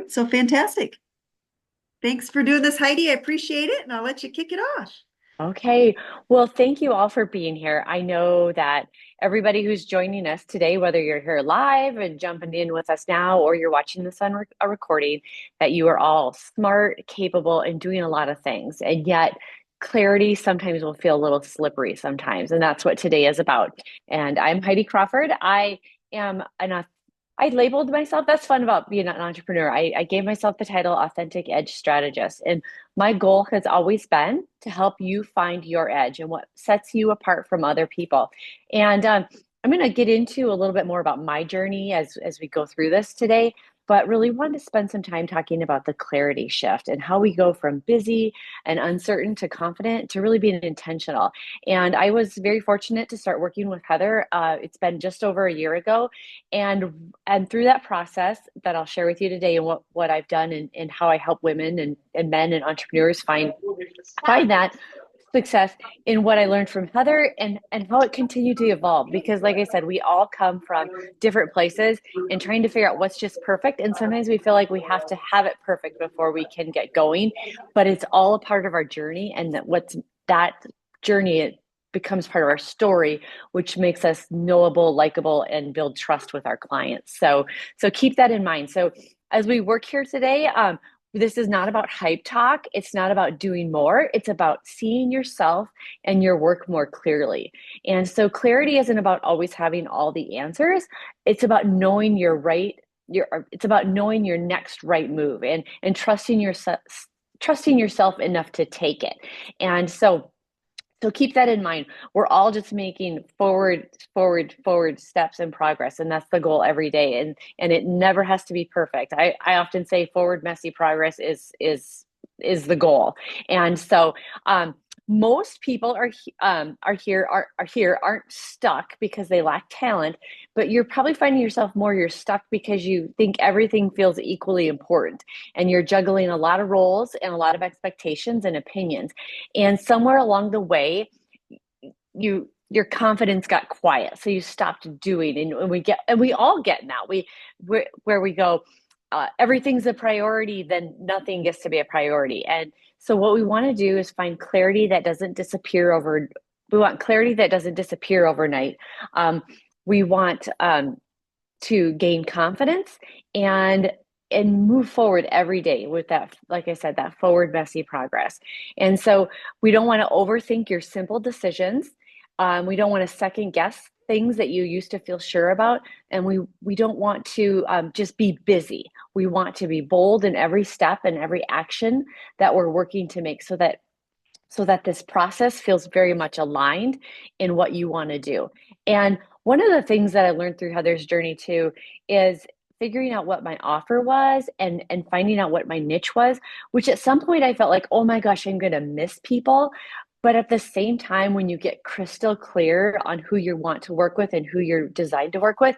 right, so fantastic. Thanks for doing this, Heidi. I appreciate it, and I'll let you kick it off. Okay. Well, thank you all for being here. I know that everybody who's joining us today, whether you're here live and jumping in with us now, or you're watching this on a recording, that you are all smart, capable, and doing a lot of things. And yet, clarity sometimes will feel a little slippery sometimes. And that's what today is about. And I'm Heidi Crawford. I labeled myself, that's fun about being an entrepreneur. I gave myself the title Authentic Edge Strategist. And my goal has always been to help you find your edge and what sets you apart from other people. And I'm going to get into a little bit more about my journey as we go through this today, but really wanted to spend some time talking about the clarity shift and how we go from busy and uncertain to confident to really being intentional. And I was very fortunate to start working with Heather. It's been just over a year ago, and through that process that I'll share with you today and what I've done and how I help women and men and entrepreneurs find that success in what I learned from Heather and how it continued to evolve. Because like I said, we all come from different places and trying to figure out what's just perfect. And sometimes we feel like we have to have it perfect before we can get going. But it's all a part of our journey, and that journey it becomes part of our story, which makes us knowable, likable, and build trust with our clients. So keep that in mind. So as we work here today, this is not about hype talk. It's not about doing more. It's about seeing yourself and your work more clearly. And so clarity isn't about always having all the answers. It's about knowing it's about knowing your next right move and trusting yourself enough to take it. And so keep that in mind. We're all just making forward steps and progress, and that's the goal every day. And it never has to be perfect. I often say forward messy progress is the goal. And so most people are here aren't stuck because they lack talent, but you're probably finding yourself you're stuck because you think everything feels equally important, and you're juggling a lot of roles and a lot of expectations and opinions. And somewhere along the way, your confidence got quiet, so you stopped doing. And we all get now where we go, everything's a priority, then nothing gets to be a priority. And so what we want to do is find clarity that doesn't disappear over. We want clarity that doesn't disappear overnight. We want to gain confidence and move forward every day with that, like I said, that forward messy progress. And so we don't want to overthink your simple decisions. We don't want to second guess things that you used to feel sure about. And we don't want to just be busy. We want to be bold in every step and every action that we're working to make, so that this process feels very much aligned in what you want to do. And one of the things that I learned through Heather's journey too is figuring out what my offer was and finding out what my niche was, which at some point I felt like, oh my gosh, I'm going to miss people. But at the same time, when you get crystal clear on who you want to work with and who you're designed to work with,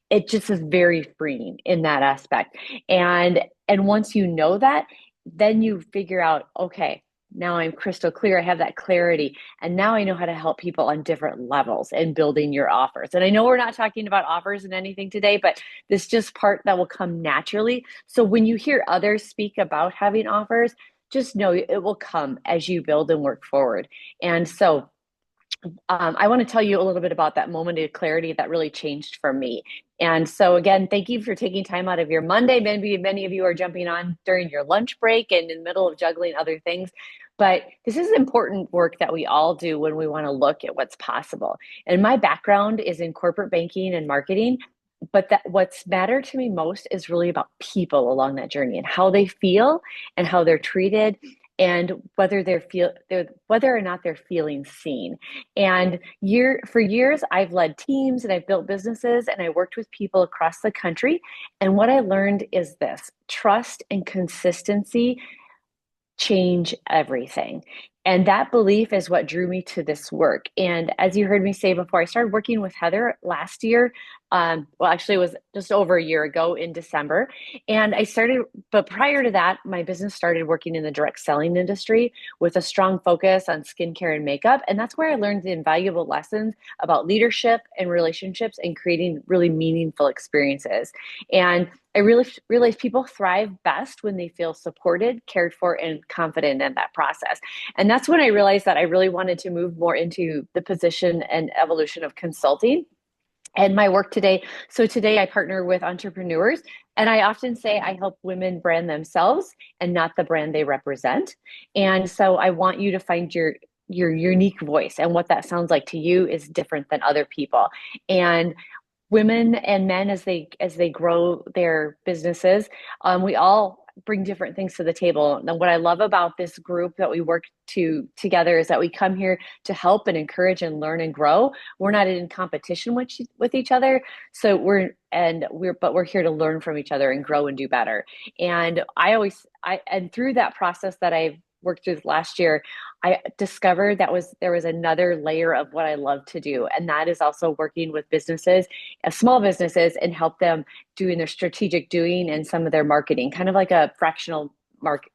it just is very freeing in that aspect. And once you know that, then you figure out, okay, now I'm crystal clear. I have that clarity. And now I know how to help people on different levels and building your offers. And I know we're not talking about offers and anything today, but this just part that will come naturally. So when you hear others speak about having offers, just know it will come as you build and work forward. And so I want to tell you a little bit about that moment of clarity that really changed for me. And so, again, thank you for taking time out of your Monday. Maybe many of you are jumping on during your lunch break and in the middle of juggling other things. But this is important work that we all do when we want to look at what's possible. And my background is in corporate banking and marketing. But that what's mattered to me most is really about people along that journey and how they feel and how they're treated and whether or not they're feeling seen. And for years, I've led teams and I've built businesses and I worked with people across the country. And what I learned is this: trust and consistency change everything. And that belief is what drew me to this work. And as you heard me say before, I started working with Heather last year Well, actually, it was just over a year ago in December. And I started, but prior to that, my business started working in the direct selling industry with a strong focus on skincare and makeup. And that's where I learned the invaluable lessons about leadership and relationships and creating really meaningful experiences. And I really realized people thrive best when they feel supported, cared for, and confident in that process. And that's when I realized that I really wanted to move more into the position and evolution of consulting and my work today. So today I partner with entrepreneurs, and I often say I help women brand themselves and not the brand they represent. And so I want you to find your unique voice, and what that sounds like to you is different than other people. And women and men, as they grow their businesses, we all bring different things to the table. And what I love about this group that we work together is that we come here to help and encourage and learn and grow. We're not in competition with each other. So we're here to learn from each other and grow and do better. And and through that process that I've worked through last year, I discovered there was another layer of what I love to do. And that is also working with businesses, small businesses, and help them doing their strategic doing and some of their marketing, kind of like a fractional market,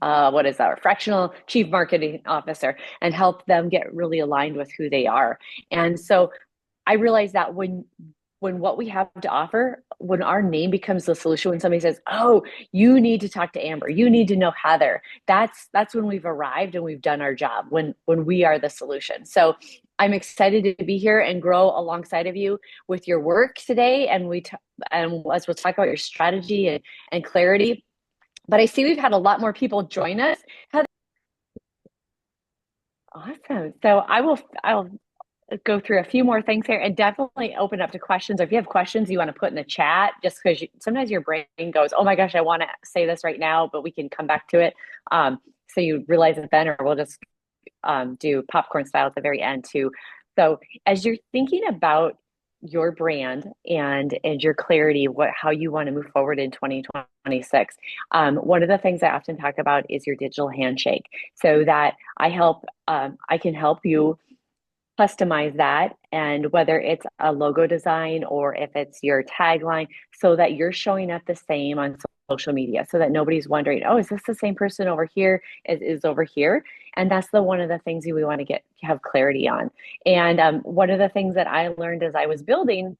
what is that? Fractional chief marketing officer, and help them get really aligned with who they are. And so I realized that when what we have to offer, when our name becomes the solution, when somebody says, "Oh, you need to talk to Amber, you need to know Heather," that's when we've arrived and we've done our job. When we are the solution. So I'm excited to be here and grow alongside of you with your work today, and and as we'll talk about your strategy and clarity. But I see we've had a lot more people join us. Heather, awesome. So I'll go through a few more things here and definitely open up to questions. Or if you have questions you want to put in the chat, just because sometimes your brain goes, "Oh my gosh, I want to say this right now," but we can come back to it. So you realize it then, or we'll just do popcorn style at the very end too. So as you're thinking about your brand and your clarity, how you want to move forward in 2026, one of the things I often talk about is your digital handshake, so that I can help you customize that, and whether it's a logo design or if it's your tagline, so that you're showing up the same on social media, so that nobody's wondering, "Oh, is this the same person over here as is over here?" And that's one of the things we want to have clarity on. And one of the things that I learned as I was building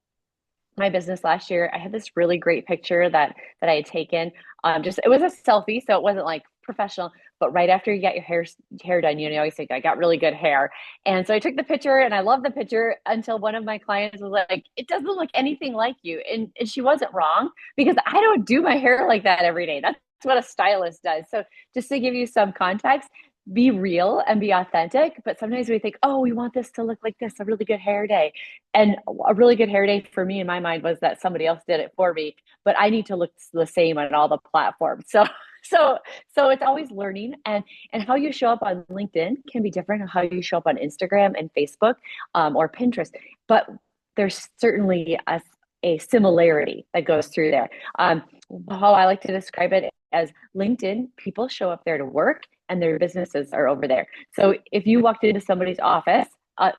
my business last year, I had this really great picture that I had taken. Just it was a selfie, so it wasn't like professional. But right after you get your hair done, you always think, "I got really good hair." And so I took the picture, and I loved the picture until one of my clients was like, "It doesn't look anything like you," and she wasn't wrong, because I don't do my hair like that every day. That's what a stylist does. So just to give you some context, be real and be authentic. But sometimes we think, "Oh, we want this to look like this, a really good hair day." And a really good hair day for me in my mind was that somebody else did it for me, but I need to look the same on all the platforms. So so it's always learning, and how you show up on LinkedIn can be different than how you show up on Instagram and Facebook, or Pinterest. But there's certainly a similarity that goes through there. How I like to describe it as LinkedIn, people show up there to work, and their businesses are over there. So if you walked into somebody's office,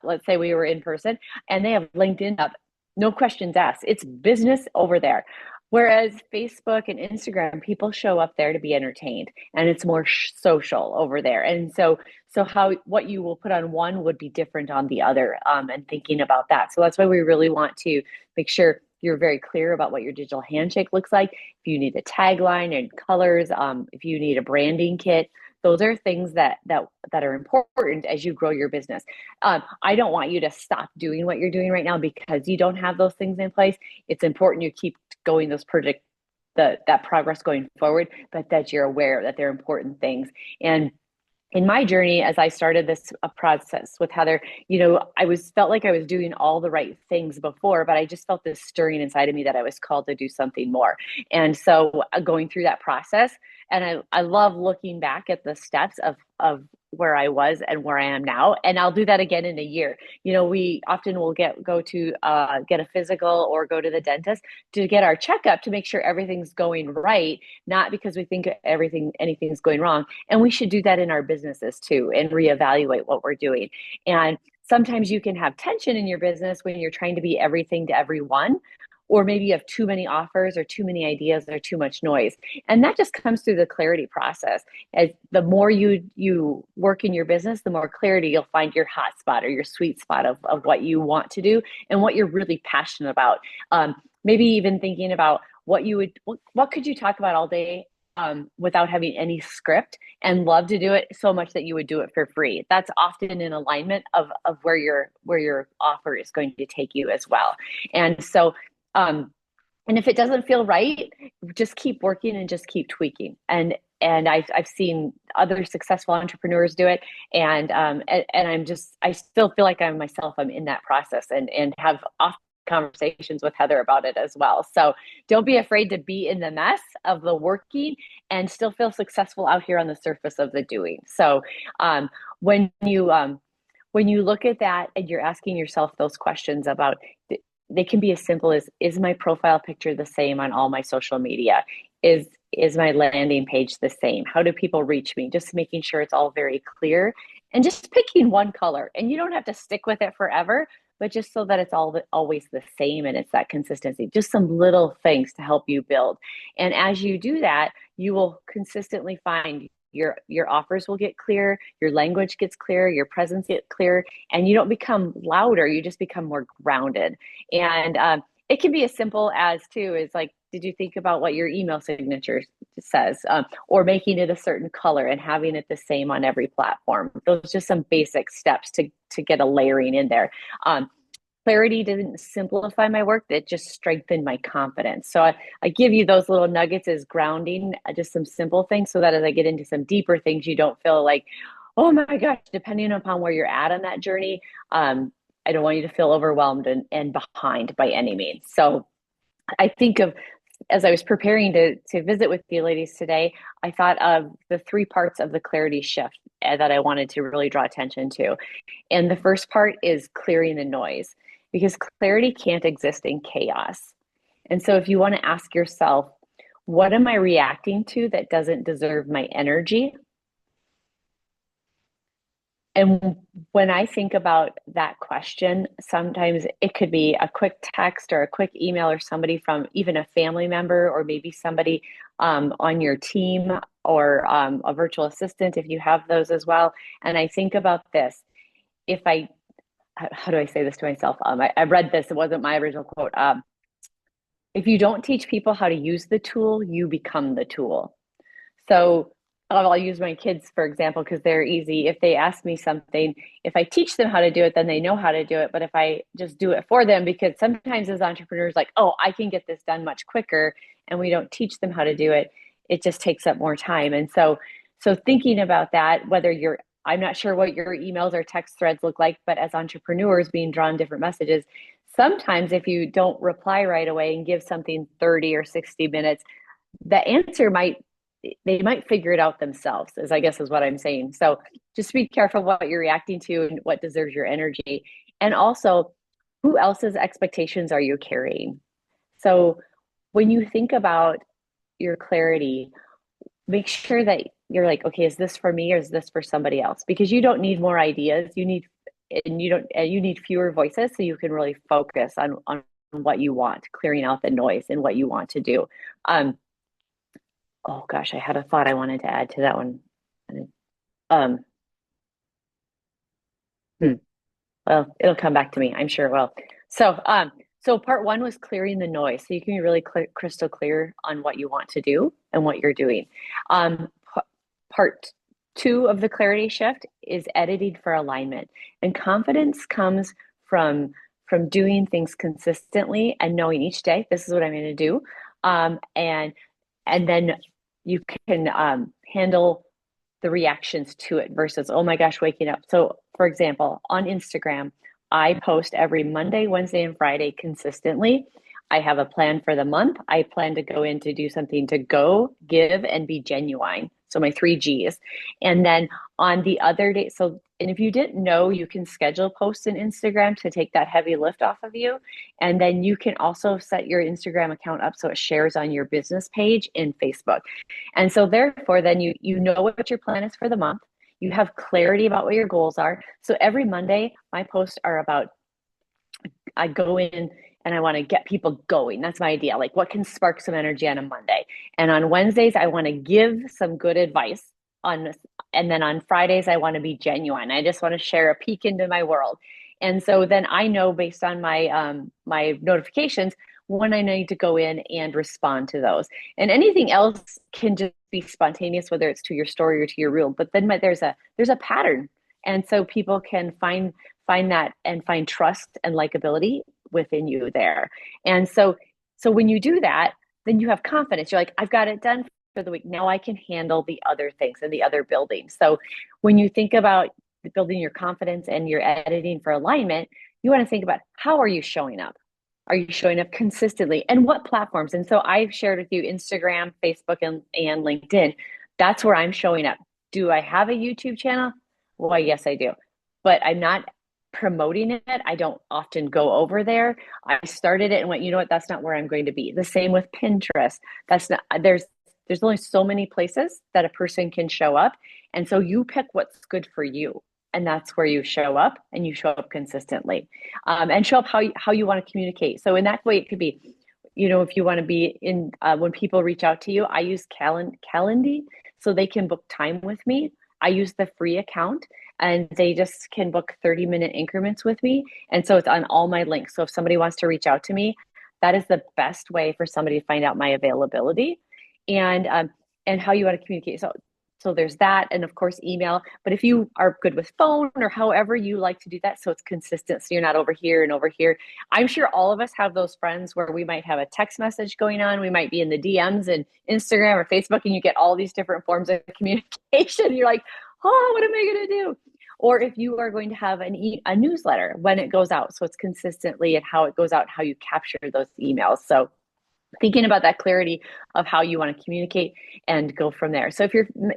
let's say we were in person, and they have LinkedIn up, no questions asked. It's business over there. Whereas Facebook and Instagram, people show up there to be entertained, and it's more social over there. And so what you will put on one would be different on the other, and thinking about that. So that's why we really want to make sure you're very clear about what your digital handshake looks like. If you need a tagline and colors, if you need a branding kit, those are things that are important as you grow your business. I don't want you to stop doing what you're doing right now because you don't have those things in place. It's important you keep going that progress going forward, but that you're aware that they're important things. And in my journey, as I started this process with Heather, felt like I was doing all the right things before, but I just felt this stirring inside of me that I was called to do something more. And so going through that process, and I love looking back at the steps of where I was and where I am now. And I'll do that again in a year. We often will go to get a physical or go to the dentist to get our checkup to make sure everything's going right, not because we think anything's going wrong. And we should do that in our businesses too, and reevaluate what we're doing. And sometimes you can have tension in your business when you're trying to be everything to everyone, or maybe you have too many offers or too many ideas or too much noise. And that just comes through the clarity process. As the more you work in your business, the more clarity you'll find your hot spot or your sweet spot of what you want to do and what you're really passionate about. Maybe even thinking about what could you talk about all day without having any script, and love to do it so much that you would do it for free. That's often in alignment of where your offer is going to take you as well. And so and if it doesn't feel right, just keep working and just keep tweaking. And I've seen other successful entrepreneurs do it, and I still feel like I'm in that process, and have often conversations with Heather about it as well. So don't be afraid to be in the mess of the working and still feel successful out here on the surface of the doing. So um, when you look at that and you're asking yourself those questions about, they can be as simple as, is my profile picture the same on all my social media? Is my landing page the same? How do people reach me? Just making sure it's all very clear, and just picking one color. And you don't have to stick with it forever, but just so that it's always the same and it's that consistency. Just some little things to help you build. And as you do that, you will consistently find your offers will get clear, your language gets clear, your presence gets clear, and you don't become louder, you just become more grounded. And it can be as simple as too, is like, did you think about what your email signature says, or making it a certain color and having it the same on every platform? Those are just some basic steps to get a layering in there. Clarity didn't simplify my work, it just strengthened my confidence. So I give you those little nuggets as grounding, just some simple things, so that as I get into some deeper things, you don't feel like, oh my gosh, depending upon where you're at on that journey, I don't want you to feel overwhelmed and behind by any means. So I think of, as I was preparing to visit with you ladies today, I thought of the three parts of the clarity shift that I wanted to really draw attention to. And the first part is clearing the noise, because clarity can't exist in chaos. And so if you want to ask yourself, what am I reacting to that doesn't deserve my energy? And when I think about that question, sometimes it could be a quick text or a quick email, or somebody from even a family member, or maybe somebody on your team, or a virtual assistant if you have those as well. And I think about this. If I How do I say this to myself? I read this, it wasn't my original quote. If you don't teach people how to use the tool, you become the tool. So I'll use my kids, for example, because they're easy. If they ask me something, if I teach them how to do it, then they know how to do it. But if I just do it for them, because sometimes as entrepreneurs, like, oh, I can get this done much quicker, and we don't teach them how to do it, it just takes up more time. And so thinking about that, whether you're, I'm not sure what your emails or text threads look like, but as entrepreneurs being drawn different messages, sometimes if you don't reply right away and give something 30 or 60 minutes, the answer they might figure it out themselves, as I guess is what I'm saying. So just be careful what you're reacting to and what deserves your energy. And also, who else's expectations are you carrying? So when you think about your clarity, make sure that you're like, okay, is this for me or is this for somebody else? Because you don't need more ideas. You need fewer voices, so you can really focus on what you want, clearing out the noise and what you want to do. Oh gosh, I had a thought I wanted to add to that one. Um, hmm, well, it'll come back to me. I'm sure it will. So part one was clearing the noise, so you can be really crystal clear on what you want to do and what you're doing. Part two of the clarity shift is editing for alignment, and confidence comes from doing things consistently and knowing each day, this is what I'm going to do, and then you can handle the reactions to it versus, oh my gosh, waking up. So for example, on Instagram, I post every Monday, Wednesday, and Friday consistently. I have a plan for the month. I plan to go in to do something to go, give, and be genuine. So my 3 Gs. And then on the other day, and if you didn't know, you can schedule posts in Instagram to take that heavy lift off of you. And then you can also set your Instagram account up so it shares on your business page in Facebook. And so therefore, then you know what your plan is for the month. You have clarity about what your goals are. So every Monday, my posts are about, I go in and I want to get people going. That's my idea. Like, what can spark some energy on a Monday? And on Wednesdays, I want to give some good advice on, and then on Fridays, I want to be genuine. I just want to share a peek into my world. And so then I know based on my notifications when I need to go in and respond to those. And anything else can just be spontaneous, whether it's to your story or to your reel. But then there's a pattern, and so people can find that and find trust and likability within you there. And so when you do that, then you have confidence. You're like, I've got it done for the week. Now I can handle the other things and the other buildings. So when you think about building your confidence and your editing for alignment, you want to think about, how are you showing up? Are you showing up consistently, and what platforms? And so I've shared with you Instagram, Facebook, and LinkedIn. That's where I'm showing up. Do I have a YouTube channel? Well, yes, I do, but I'm not promoting it. I don't often go over there. I started it and went, you know what, that's not where I'm going to be. The same with Pinterest. That's not, there's only so many places that a person can show up. And so you pick what's good for you. And that's where you show up, and you show up consistently, and show up how you want to communicate. So in that way, it could be, if you want to be in, when people reach out to you, I use Calendly so they can book time with me. I use the free account, and they just can book 30-minute increments with me. And so it's on all my links. So if somebody wants to reach out to me, that is the best way for somebody to find out my availability and how you want to communicate. So there's that, and of course email. But if you are good with phone or however you like to do that, so it's consistent, so you're not over here and over here. I'm sure all of us have those friends where we might have a text message going on. We might be in the DMs and Instagram or Facebook, and you get all these different forms of communication. You're like, oh, what am I going to do? Or if you are going to have a newsletter when it goes out, so it's consistently and how it goes out, how you capture those emails. So thinking about that clarity of how you want to communicate and go from there. So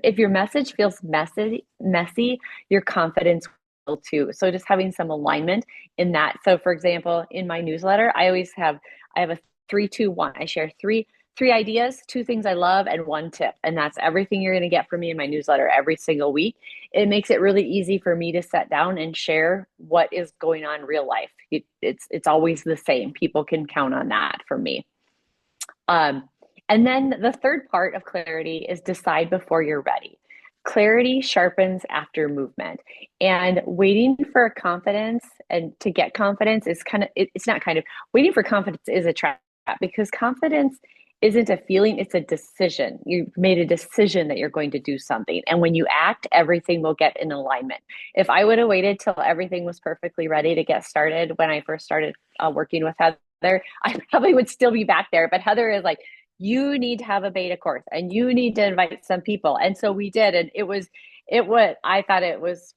if your message feels messy, your confidence will too. So just having some alignment in that. So for example, in my newsletter, I have a 3-2-1. I share three ideas, 2 things I love, and 1 tip. And that's everything you're going to get from me in my newsletter every single week. It makes it really easy for me to sit down and share what is going on in real life. It's always the same. People can count on that from me. And then the third part of clarity is decide before you're ready. Clarity sharpens after movement, and waiting for confidence and to get confidence is it's not waiting for confidence is a trap, because confidence isn't a feeling, it's a decision. You made a decision that you're going to do something. And when you act, everything will get in alignment. If I would have waited till everything was perfectly ready to get started when I first started working with Heather, I probably would still be back there. But Heather is like, you need to have a beta course and you need to invite some people. And so we did. And I thought it was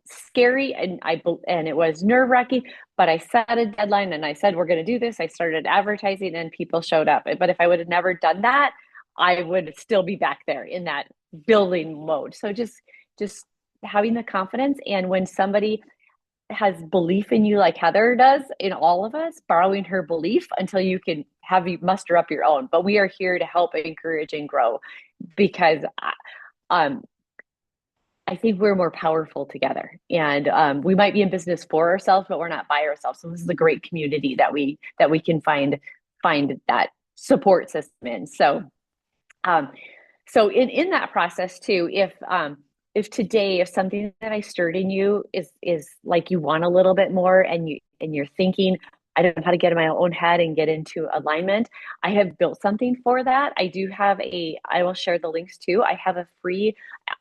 scary, and it was nerve-wracking, but I set a deadline and I said, we're going to do this. I started advertising and people showed up. But if I would have never done that, I would still be back there in that building mode. So just having the confidence, and when somebody has belief in you, like Heather does in all of us, borrowing her belief until you can muster up your own. But we are here to help encourage and grow, because I think we're more powerful together, and we might be in business for ourselves, but we're not by ourselves. So this is a great community that we can find that support system in. So in that process too, if today, if something that I stirred in you is like you want a little bit more, and you're thinking, I don't know how to get in my own head and get into alignment, I have built something for that. I will share the links too. I have a free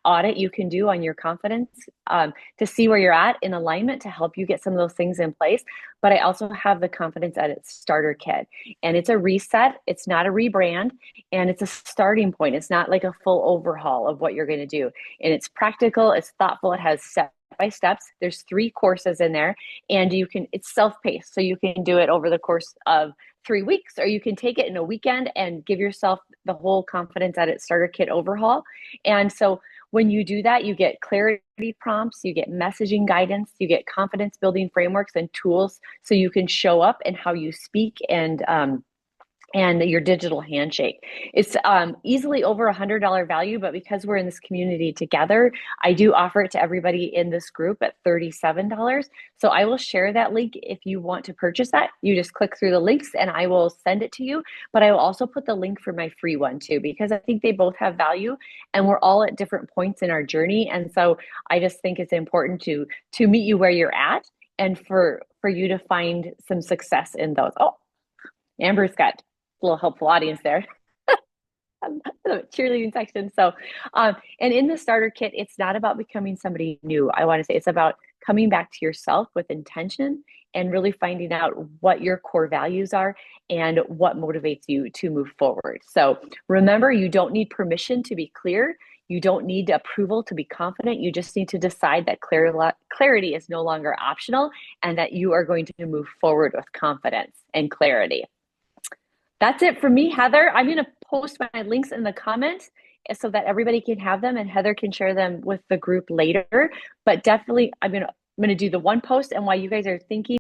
audit you can do on your confidence to see where you're at in alignment, to help you get some of those things in place. But I also have the Confidence Edit Starter Kit, and it's a reset. It's not a rebrand, and it's a starting point. It's not like a full overhaul of what you're going to do. And it's practical, it's thoughtful, it has step by steps. There's 3 courses in there, and it's self-paced. So you can do it over the course of 3 weeks, or you can take it in a weekend and give yourself the whole Confidence Edit Starter Kit overhaul. And so when you do that, you get clarity prompts, you get messaging guidance, you get confidence building frameworks and tools, so you can show up and how you speak and and your digital handshake. It's easily over $100 value, but because we're in this community together, I do offer it to everybody in this group at $37. So I will share that link if you want to purchase that. You just click through the links and I will send it to you. But I will also put the link for my free one too, because I think they both have value and we're all at different points in our journey. And so I just think it's important to meet you where you're at and for you to find some success in those. Oh, Amber's got a little helpful audience there. The cheerleading section. So, and in the starter kit, it's not about becoming somebody new. I want to say it's about coming back to yourself with intention and really finding out what your core values are and what motivates you to move forward. So remember, you don't need permission to be clear. You don't need approval to be confident. You just need to decide that clarity is no longer optional and that you are going to move forward with confidence and clarity. That's it for me, Heather. I'm going to post my links in the comments so that everybody can have them and Heather can share them with the group later. But definitely, I'm going to do the one post, and while you guys are thinking